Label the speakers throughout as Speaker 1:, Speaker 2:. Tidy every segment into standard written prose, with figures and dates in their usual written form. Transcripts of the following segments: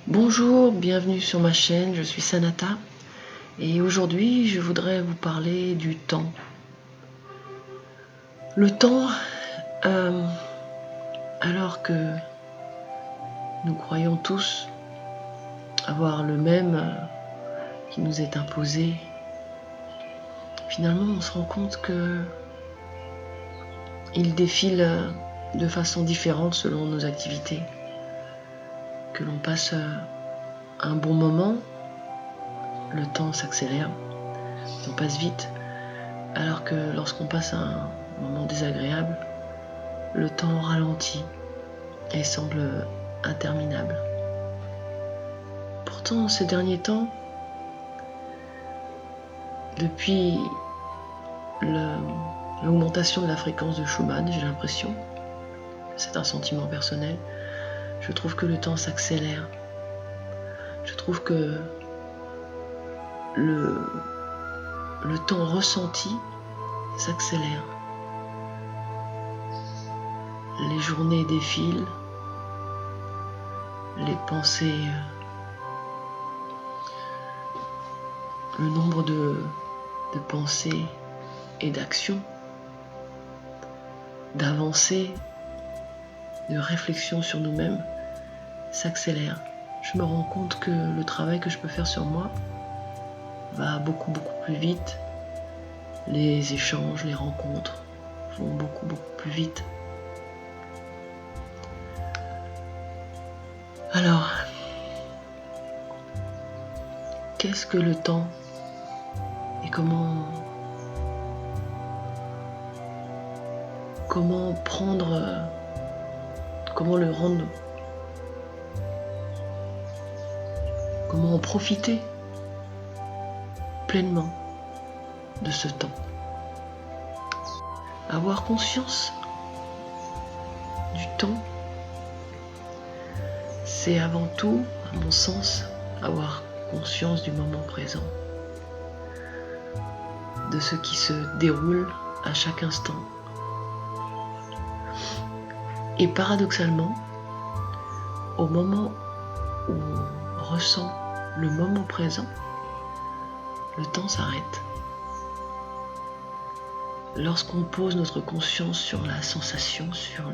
Speaker 1: Bonjour, bienvenue sur ma chaîne, je suis Sanata et aujourd'hui je voudrais vous parler du temps. Le temps, alors que nous croyons tous avoir le même qui nous est imposé, finalement on se rend compte que il défile de façon différente selon nos activités. Que l'on passe un bon moment, le temps s'accélère, on passe vite, alors que lorsqu'on passe un moment désagréable, le temps ralentit et semble interminable. Pourtant, ces derniers temps, depuis l'augmentation de la fréquence de Schumann, j'ai l'impression, c'est un sentiment personnel, je trouve que le temps s'accélère. Je trouve que le temps ressenti s'accélère. Les journées défilent, les pensées, le nombre de pensées et d'actions, d'avancées, de réflexions sur nous-mêmes s'accélère. Je me rends compte que le travail que je peux faire sur moi va beaucoup plus vite. Les échanges, les rencontres vont beaucoup plus vite. Alors, qu'est-ce que le temps et comment prendre, comment le rendre, comment en profiter pleinement de ce temps. Avoir conscience du temps, c'est avant tout, à mon sens, avoir conscience du moment présent, de ce qui se déroule à chaque instant. Et paradoxalement, au moment où on ressent le moment présent, le temps s'arrête. Lorsqu'on pose notre conscience sur la sensation, sur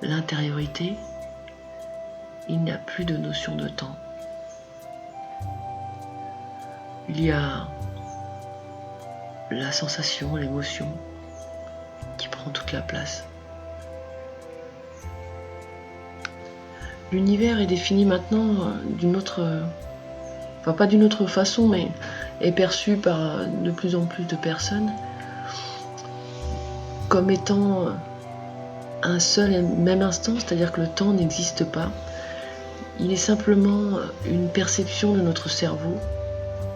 Speaker 1: l'intériorité, il n'y a plus de notion de temps. Il y a la sensation, l'émotion qui prend toute la place. L'univers est défini maintenant d'une autre, enfin pas d'une autre façon, mais est perçu par de plus en plus de personnes comme étant un seul et même instant, c'est-à-dire que le temps n'existe pas. Il est simplement une perception de notre cerveau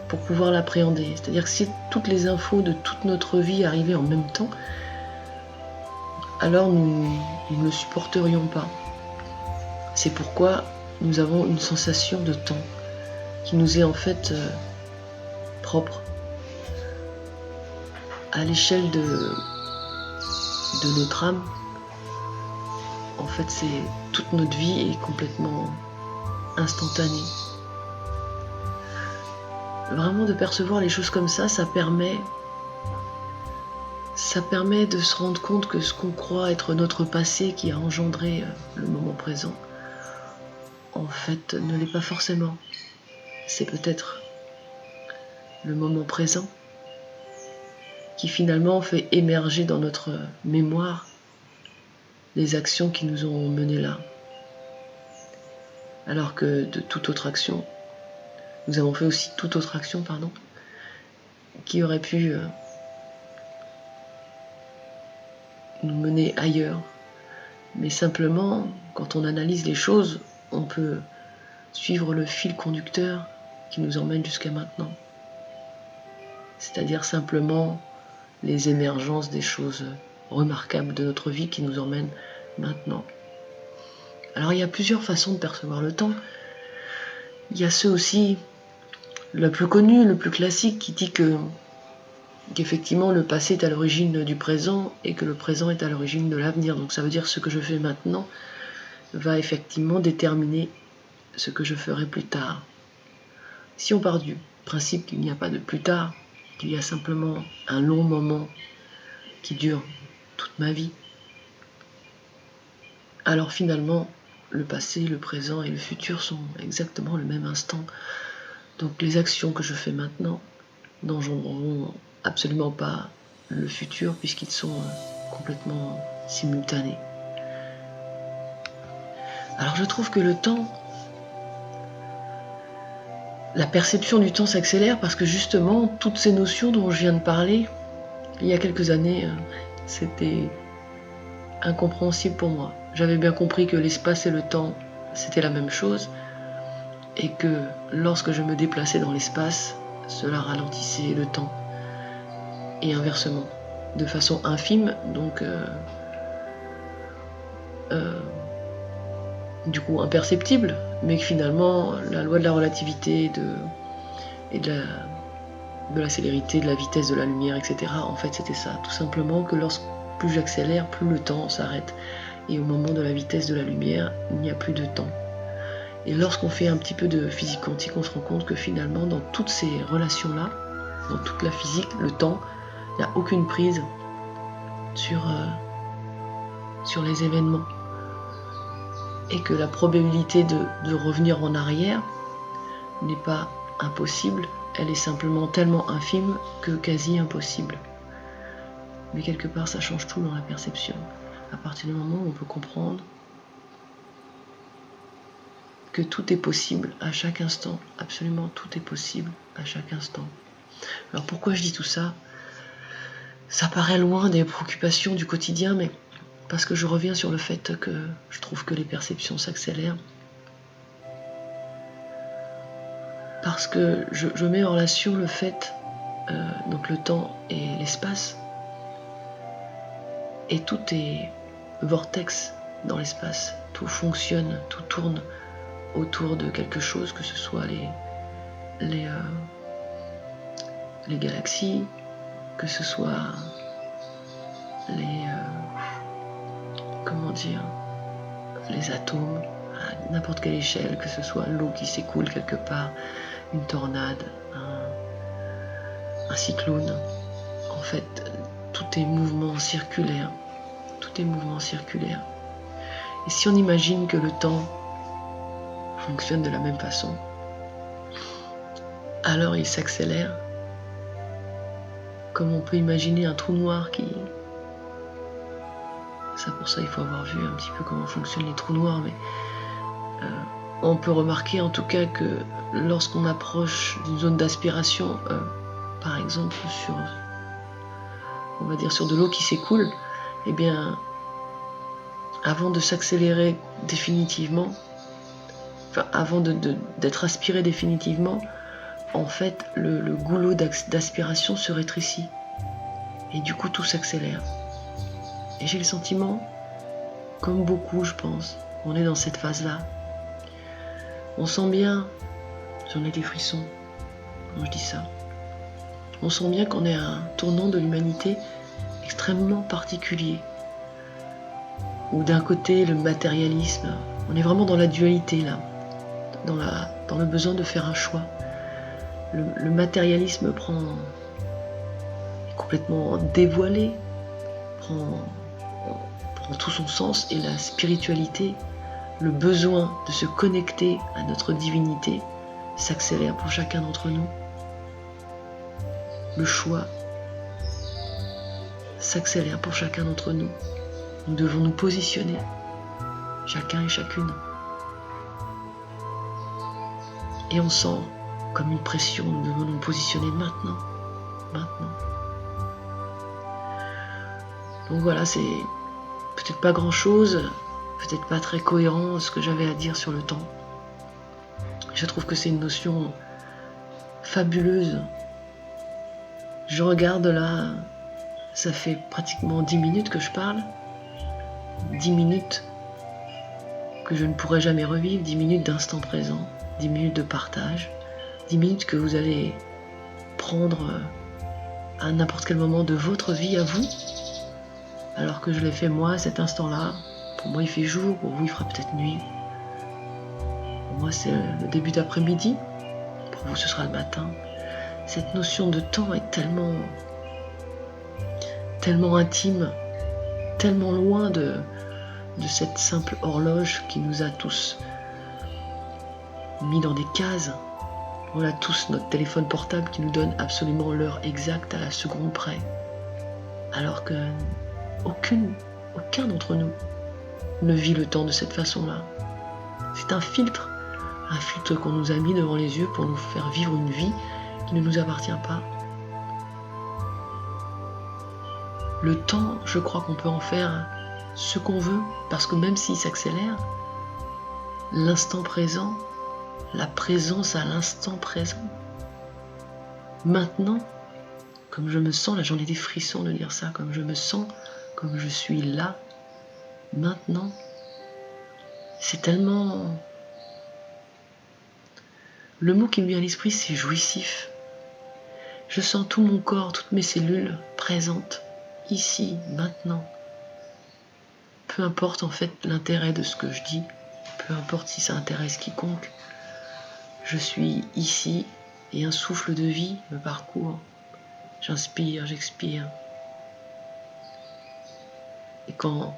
Speaker 1: pour pouvoir l'appréhender. C'est-à-dire que si toutes les infos de toute notre vie arrivaient en même temps, alors nous ne le supporterions pas. C'est pourquoi nous avons une sensation de temps qui nous est en fait propre. À l'échelle de notre âme, en fait, toute notre vie est complètement instantanée. Vraiment de percevoir les choses comme ça permet de se rendre compte que ce qu'on croit être notre passé qui a engendré le moment présent, en fait, ne l'est pas forcément. C'est peut-être le moment présent qui finalement fait émerger dans notre mémoire les actions qui nous ont menés là. Alors que de toute autre action, nous avons fait aussi toute autre action, qui aurait pu nous mener ailleurs. Mais simplement, quand on analyse les choses, on peut suivre le fil conducteur qui nous emmène jusqu'à maintenant. C'est-à-dire simplement les émergences des choses remarquables de notre vie qui nous emmènent maintenant. Alors il y a plusieurs façons de percevoir le temps. Il y a ceux aussi, le plus connu, le plus classique, qui dit qu'effectivement le passé est à l'origine du présent et que le présent est à l'origine de l'avenir. Donc ça veut dire que ce que je fais maintenant va effectivement déterminer ce que je ferai plus tard. Si on part du principe qu'il n'y a pas de plus tard, qu'il y a simplement un long moment qui dure toute ma vie, alors finalement, le passé, le présent et le futur sont exactement le même instant. Donc les actions que je fais maintenant n'engendreront absolument pas le futur puisqu'ils sont complètement simultanés. Alors je trouve que le temps, la perception du temps s'accélère parce que justement, toutes ces notions dont je viens de parler, il y a quelques années, c'était incompréhensible pour moi. J'avais bien compris que l'espace et le temps, c'était la même chose, et que lorsque je me déplaçais dans l'espace, cela ralentissait le temps, et inversement, de façon infime, donc du coup imperceptible, mais que finalement, la loi de la relativité et de la célérité, de la vitesse de la lumière, etc., en fait c'était ça, tout simplement que plus j'accélère, plus le temps s'arrête. Et au moment de la vitesse de la lumière, il n'y a plus de temps. Et lorsqu'on fait un petit peu de physique quantique, on se rend compte que finalement, dans toutes ces relations-là, dans toute la physique, le temps, il n'y a aucune prise sur les événements. Et que la probabilité de revenir en arrière n'est pas impossible, elle est simplement tellement infime que quasi impossible. Mais quelque part, ça change tout dans la perception. À partir du moment où on peut comprendre que tout est possible à chaque instant, absolument tout est possible à chaque instant. Alors pourquoi je dis tout ça ? Ça paraît loin des préoccupations du quotidien, mais parce que je reviens sur le fait que je trouve que les perceptions s'accélèrent. Parce que je mets en relation le fait, donc le temps et l'espace, et tout est vortex dans l'espace, tout fonctionne, tout tourne autour de quelque chose, que ce soit les galaxies, que ce soit les atomes, à n'importe quelle échelle, que ce soit l'eau qui s'écoule quelque part, une tornade, un cyclone. En fait, tout est mouvement circulaire. Tout est mouvement circulaire. Et si on imagine que le temps fonctionne de la même façon, alors il s'accélère, comme on peut imaginer un trou noir qui... Ça, pour ça, il faut avoir vu un petit peu comment fonctionnent les trous noirs, mais on peut remarquer en tout cas que lorsqu'on approche d'une zone d'aspiration, par exemple on va dire sur de l'eau qui s'écoule, eh bien, avant de s'accélérer définitivement, avant d'être aspiré définitivement, en fait, le goulot d'aspiration se rétrécit. Et du coup, tout s'accélère. Et j'ai le sentiment, comme beaucoup, je pense, on est dans cette phase-là. On sent bien, j'en ai des frissons quand je dis ça, on sent bien qu'on est à un tournant de l'humanité extrêmement particulier. Où d'un côté, le matérialisme, on est vraiment dans la dualité là, dans le besoin de faire un choix. Le matérialisme est complètement dévoilé, prend tout son sens, et la spiritualité, le besoin de se connecter à notre divinité, s'accélère pour chacun d'entre nous. Le choix s'accélère pour chacun d'entre nous. Nous devons nous positionner, chacun et chacune. Et on sent comme une pression, nous devons nous positionner maintenant. Donc voilà, c'est peut-être pas grand-chose, peut-être pas très cohérent ce que j'avais à dire sur le temps. Je trouve que c'est une notion fabuleuse. Je regarde là, ça fait pratiquement 10 minutes que je parle. 10 minutes que je ne pourrai jamais revivre, 10 minutes d'instant présent, 10 minutes de partage, 10 minutes que vous allez prendre à n'importe quel moment de votre vie à vous, alors que je l'ai fait moi à cet instant-là. Pour moi il fait jour, pour vous il fera peut-être nuit. Pour moi c'est le début d'après-midi, pour vous ce sera le matin. Cette notion de temps est tellement intime, tellement loin de cette simple horloge qui nous a tous mis dans des cases. On a tous notre téléphone portable qui nous donne absolument l'heure exacte à la seconde près. Alors que aucun d'entre nous ne vit le temps de cette façon-là. C'est un filtre qu'on nous a mis devant les yeux pour nous faire vivre une vie qui ne nous appartient pas. Le temps, je crois qu'on peut en faire ce qu'on veut, parce que même s'il s'accélère, l'instant présent, la présence à l'instant présent, maintenant, comme je me sens, là j'en ai des frissons de dire ça, comme je me sens, comme je suis là, maintenant, c'est tellement... Le mot qui me vient à l'esprit, c'est jouissif. Je sens tout mon corps, toutes mes cellules présentes, ici, maintenant. Peu importe en fait l'intérêt de ce que je dis, peu importe si ça intéresse quiconque, je suis ici et un souffle de vie me parcourt. J'inspire, j'expire. Et quand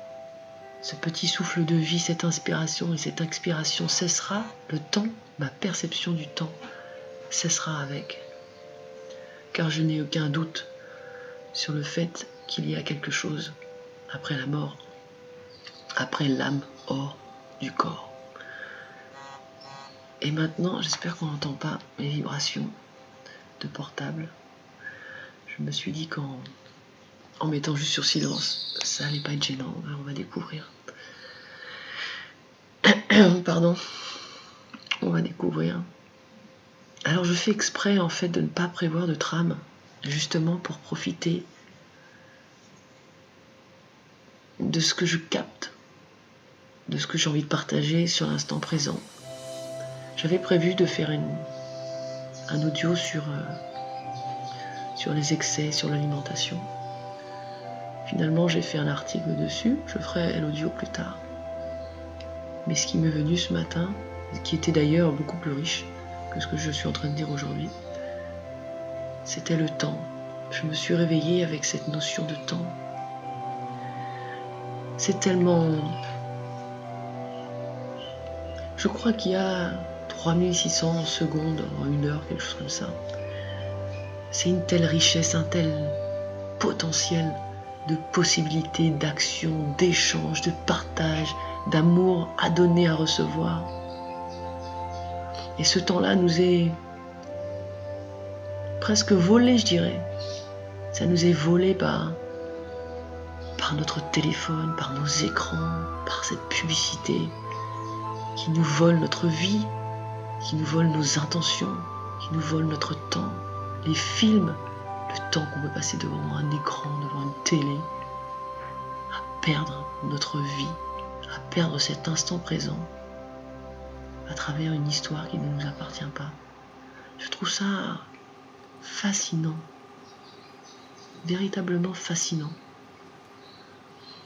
Speaker 1: ce petit souffle de vie, cette inspiration et cette expiration cessera, le temps, ma perception du temps, cessera avec. Car je n'ai aucun doute sur le fait qu'il y a quelque chose après la mort, après l'âme hors du corps. Et maintenant, j'espère qu'on n'entend pas mes vibrations de portable. Je me suis dit qu'en mettant juste sur silence, ça allait pas être gênant, on va découvrir. Pardon, on va découvrir. Alors je fais exprès en fait de ne pas prévoir de trame, justement pour profiter de ce que je capte, de ce que j'ai envie de partager sur l'instant présent. J'avais prévu de faire un audio sur les excès, sur l'alimentation. Finalement, j'ai fait un article dessus, je ferai l'audio plus tard. Mais ce qui m'est venu ce matin, qui était d'ailleurs beaucoup plus riche que ce que je suis en train de dire aujourd'hui, c'était le temps. Je me suis réveillée avec cette notion de temps. C'est tellement... Je crois qu'il y a 3600 secondes en une heure, quelque chose comme ça. C'est une telle richesse, un tel potentiel de possibilités, d'action, d'échange, de partage, d'amour à donner, à recevoir. Et ce temps-là nous est presque volé, je dirais. Ça nous est volé par notre téléphone, par nos écrans, par cette publicité qui nous vole notre vie, qui nous vole nos intentions, qui nous vole notre temps, les films, le temps qu'on peut passer devant un écran, devant une télé, à perdre notre vie, à perdre cet instant présent à travers une histoire qui ne nous appartient pas. Je trouve ça fascinant, véritablement fascinant.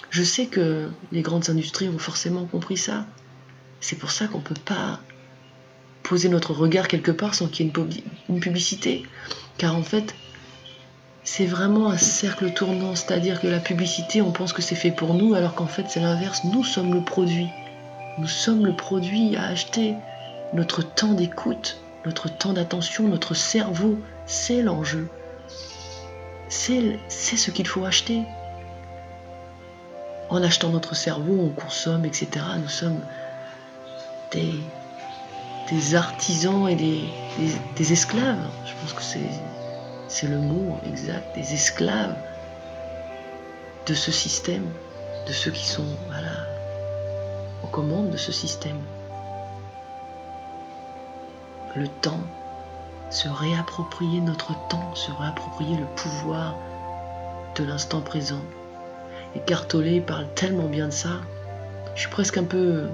Speaker 1: Je sais que les grandes industries ont forcément compris ça. C'est pour ça qu'on ne peut pas poser notre regard quelque part sans qu'il y ait une publicité. Car en fait, c'est vraiment un cercle tournant. C'est-à-dire que la publicité, on pense que c'est fait pour nous, alors qu'en fait, c'est l'inverse. Nous sommes le produit. Nous sommes le produit à acheter. Notre temps d'écoute, notre temps d'attention, notre cerveau, c'est l'enjeu. C'est ce qu'il faut acheter. En achetant notre cerveau, on consomme, etc. Nous sommes des artisans et des esclaves. Je pense que c'est le mot exact, des esclaves de ce système, de ceux qui sont aux commandes de ce système. Le temps, se réapproprier notre temps, se réapproprier le pouvoir de l'instant présent. Et Cartolé parle tellement bien de ça. Je suis presque un peu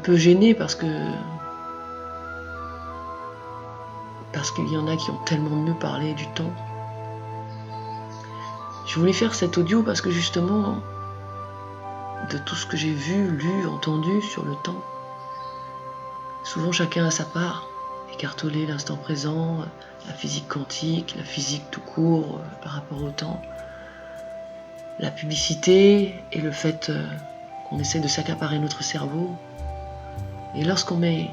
Speaker 1: gênée parce qu'il y en a qui ont tellement mieux parlé du temps. Je voulais faire cet audio parce que justement, de tout ce que j'ai vu, lu, entendu sur le temps, Souvent chacun a sa part, écarteler l'instant présent, la physique quantique, la physique tout court par rapport au temps, la publicité et le fait qu'on essaie de s'accaparer notre cerveau. Et lorsqu'on met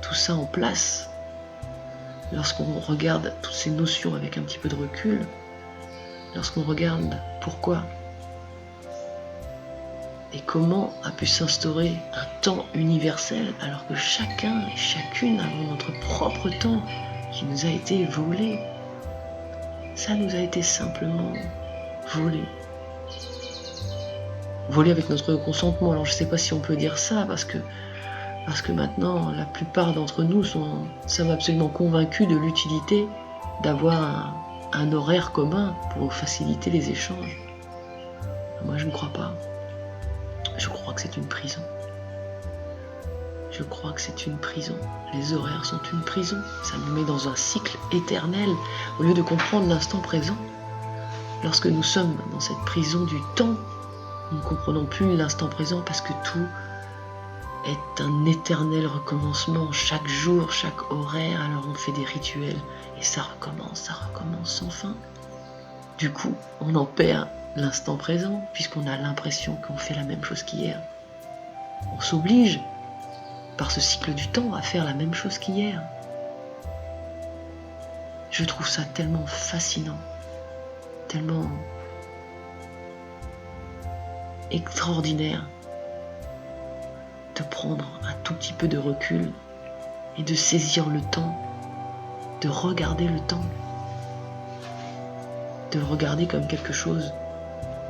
Speaker 1: tout ça en place, lorsqu'on regarde toutes ces notions avec un petit peu de recul, lorsqu'on regarde pourquoi et comment a pu s'instaurer un temps universel alors que chacun et chacune avons notre propre temps qui nous a été volé. Ça nous a été simplement volé. Volé avec notre consentement. Alors je ne sais pas si on peut dire ça parce que maintenant la plupart d'entre nous sommes absolument convaincus de l'utilité d'avoir un horaire commun pour faciliter les échanges. Moi je ne crois pas. Je crois que c'est une prison. Je crois que c'est une prison. Les horaires sont une prison. Ça nous met dans un cycle éternel au lieu de comprendre l'instant présent. Lorsque nous sommes dans cette prison du temps, nous ne comprenons plus l'instant présent parce que tout est un éternel recommencement. Chaque jour, chaque horaire, alors on fait des rituels et ça recommence sans fin. Du coup, on en perd l'instant présent, puisqu'on a l'impression qu'on fait la même chose qu'hier. On s'oblige, par ce cycle du temps, à faire la même chose qu'hier. Je trouve ça tellement fascinant, tellement extraordinaire de prendre un tout petit peu de recul et de saisir le temps, de regarder le temps, de le regarder comme quelque chose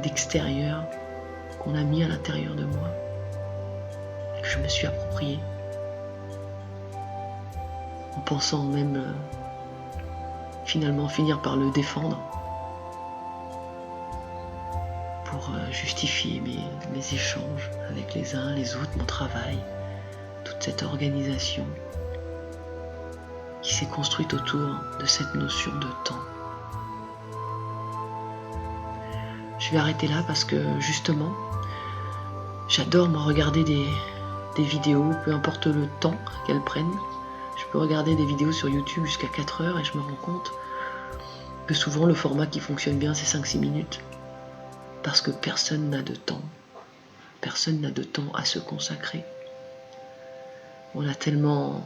Speaker 1: d'extérieur qu'on a mis à l'intérieur de moi et que je me suis approprié en pensant même finalement finir par le défendre pour justifier mes échanges avec les uns, les autres, mon travail, toute cette organisation qui s'est construite autour de cette notion de temps. Je vais arrêter là parce que justement, j'adore me regarder des vidéos, peu importe le temps qu'elles prennent. Je peux regarder des vidéos sur YouTube jusqu'à 4 heures et je me rends compte que souvent le format qui fonctionne bien c'est 5-6 minutes. Parce que personne n'a de temps. Personne n'a de temps à se consacrer. On a tellement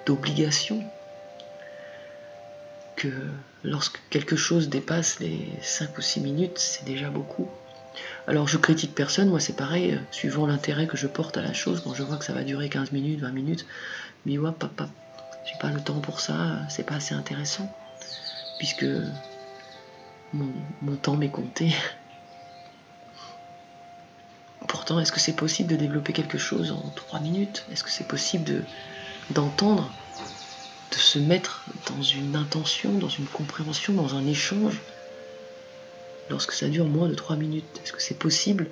Speaker 1: d'obligations que lorsque quelque chose dépasse les 5 ou 6 minutes, c'est déjà beaucoup. Alors je critique personne, moi c'est pareil, suivant l'intérêt que je porte à la chose, quand je vois que ça va durer 15 minutes, 20 minutes, mais ouais, papa, j'ai pas le temps pour ça, c'est pas assez intéressant, puisque mon temps m'est compté. Pourtant, est-ce que c'est possible de développer quelque chose en 3 minutes? Est-ce que c'est possible d'entendre, de se mettre dans une intention, dans une compréhension, dans un échange, lorsque ça dure moins de 3 minutes? Est-ce que c'est possible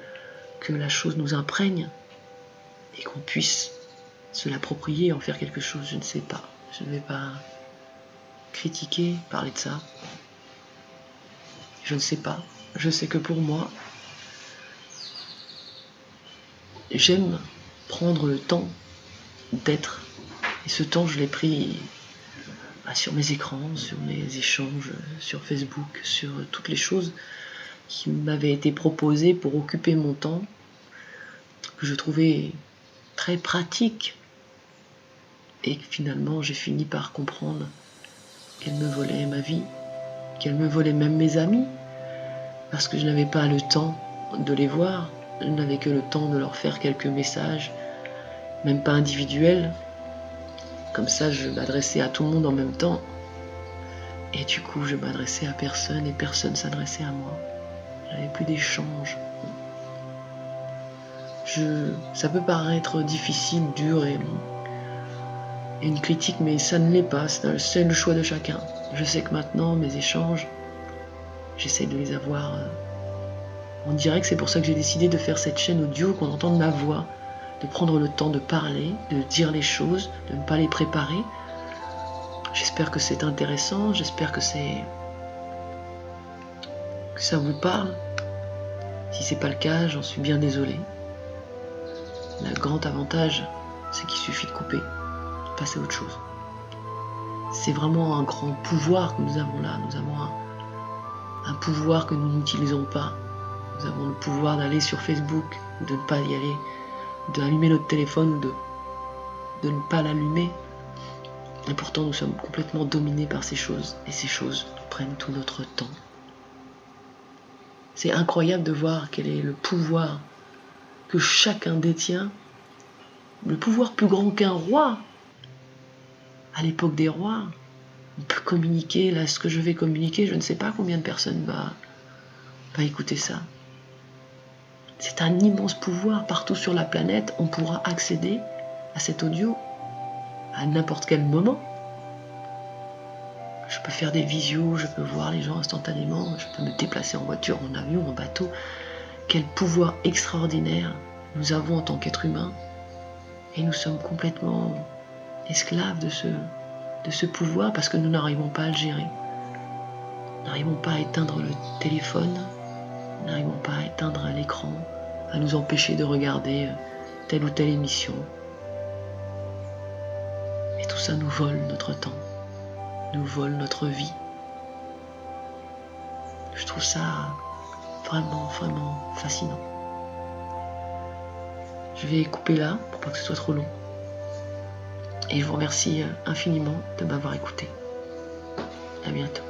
Speaker 1: que la chose nous imprègne et qu'on puisse se l'approprier et en faire quelque chose? Je ne sais pas. Je ne vais pas critiquer, parler de ça. Je ne sais pas. Je sais que pour moi, j'aime prendre le temps d'être. Et ce temps, je l'ai pris sur mes écrans, sur mes échanges, sur Facebook, sur toutes les choses qui m'avaient été proposées pour occuper mon temps, que je trouvais très pratique. Et finalement, j'ai fini par comprendre qu'elle me volait ma vie, qu'elle me volait même mes amis, parce que je n'avais pas le temps de les voir, je n'avais que le temps de leur faire quelques messages, même pas individuels. Comme ça, je m'adressais à tout le monde en même temps. Et du coup, je m'adressais à personne et personne s'adressait à moi. J'avais plus d'échange. Ça peut paraître difficile, dur et une critique, mais ça ne l'est pas. C'est le choix de chacun. Je sais que maintenant, mes échanges, j'essaie de les avoir en direct. C'est pour ça que j'ai décidé de faire cette chaîne audio, qu'on entende ma voix, de prendre le temps de parler, de dire les choses, de ne pas les préparer. J'espère que c'est intéressant, j'espère que ça vous parle. Si c'est pas le cas, j'en suis bien désolé. Le grand avantage, c'est qu'il suffit de couper, de passer à autre chose. C'est vraiment un grand pouvoir que nous avons là. Nous avons un pouvoir que nous n'utilisons pas. Nous avons le pouvoir d'aller sur Facebook, ou de ne pas y aller, d'allumer notre téléphone, ou de ne pas l'allumer. Et pourtant, nous sommes complètement dominés par ces choses. Et ces choses prennent tout notre temps. C'est incroyable de voir quel est le pouvoir que chacun détient. Le pouvoir plus grand qu'un roi. À l'époque des rois, on peut communiquer. Là, ce que je vais communiquer, je ne sais pas combien de personnes va écouter ça. C'est un immense pouvoir. Partout sur la planète, on pourra accéder à cet audio à n'importe quel moment. Je peux faire des visios, je peux voir les gens instantanément, je peux me déplacer en voiture, en avion, en bateau. Quel pouvoir extraordinaire nous avons en tant qu'êtres humains. Et nous sommes complètement esclaves de ce pouvoir parce que nous n'arrivons pas à le gérer. Nous n'arrivons pas à éteindre le téléphone, nous n'arrivons pas à éteindre l'écran, à nous empêcher de regarder telle ou telle émission. Et tout ça nous vole notre temps, nous vole notre vie. Je trouve ça vraiment, vraiment fascinant. Je vais couper là pour pas que ce soit trop long. Et je vous remercie infiniment de m'avoir écouté. À bientôt.